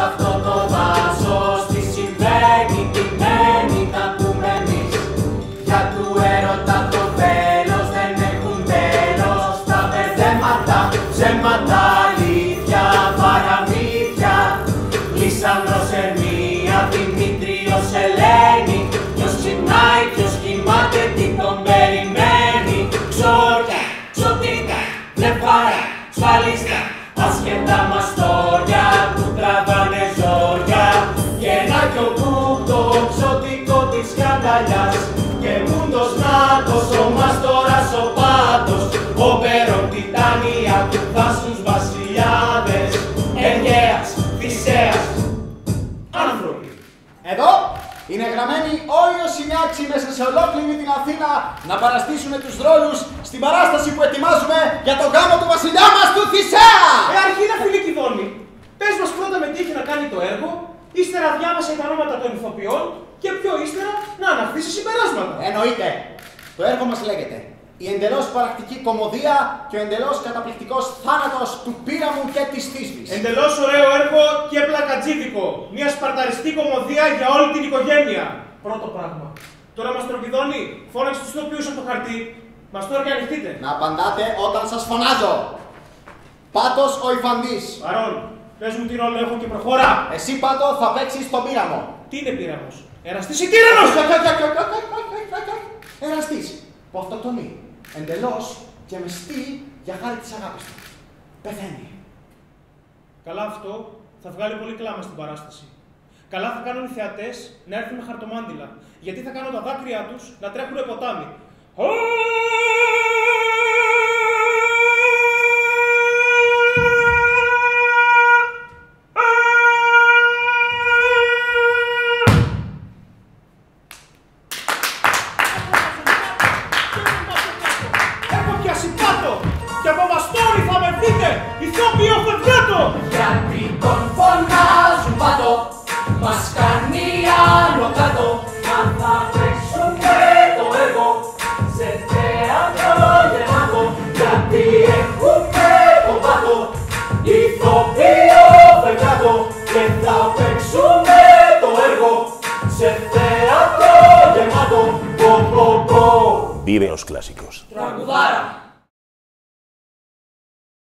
αυτό το δάσος τι συμβαίνει, τι μένει, θα πούμε εμείς. Για του έρωτα το τέλος δεν έχουν τέλος τα μπερδέματα, ψέματα, αλήθεια, παραμύθια. Λύσανδρος, Ερμία, Δημήτριος, Ελένη. Ποιος ξυπνάει, ποιος κοιμάται, τι τον περιμένει. Ξόρια, ξωτικά, βλεφάρα, σφαλίστα, ασχετά μαστόρια που τραβάνε ζόρια. Και ένα κι ο το ξωτικό της σκανταλιάς. Και μούντος νάτος, ο μαστόρας ο πάτος. Ο Περών τιτάνια του δάσους βασιλιάδες. Αιγαίας, Θησέας, άνθρωποι. Εδώ είναι γραμμένοι όλοι οι Σινιάξοι μέσα σε ολόκληρη την Αθήνα να παραστήσουμε τους ρόλους στην παράσταση που ετοιμάζουμε για τον γάμο του βασιλιά μας του Θησέα! Αρχίδα φίλη Κιδώνη, πες μας πρώτα με τι έχει να κάνει το έργο, ύστερα διάβασε τα ονόματα των ηθοποιών και πιο ύστερα να αναχθείς συμπεράσματα. Εννοείται. Το έργο μας λέγεται «Η εντελώς παρακτική κωμωδία και ο εντελώς καταπληκτικός θάνατος του Πύραμου και της Θήσβης». Εντελώς ωραίο έργο και πλακατζίδικο. Μια σπαρταριστή κωμωδία για όλη την οικογένεια. Πρώτο πράγμα. Τώρα Μαστροκιδώνη, φώναξε τους ηθοποιούς από το χαρτί. Μαστόρια, ανοιχτείτε. Να απαντάτε όταν σας φωνάζω. Πάτος ο Υφαντής. Παρόν, πες μου τι ρόλο έχω και προχώρα. Εσύ Πάτο θα παίξεις στον Πύραμο. Τι είναι πύραμος, εραστής ή τύρανος! Εραστής που αυτοκτονεί. Εντελώς και μεστή για χάρη της αγάπης του. Πεθαίνει. Καλά αυτό θα βγάλει πολύ κλάμα στην παράσταση. Καλά θα κάνουν οι θεατές να έρθουν με χαρτομάντιλα, γιατί θα κάνουν τα δάκρυά τους να τρέχουν ποτάμι. Έχω πιάσει πάτο και από μαστόρι θα με βρείτε, ηθοποιό φευγάτο! Γιατί τον φωνάζουν Πάτο, μας κάνει άνω κάτω. Αν θα παίξουμε το έργο σε θέατρο γεμάτο. Γιατί έχουμε τον Πάτο, ηθοποιό φευγάτο. Και θα παίξουμε το έργο σε θέατρο γεμάτο. Πο, πο, πο. Vive los clásicos. Τραγουδάρα.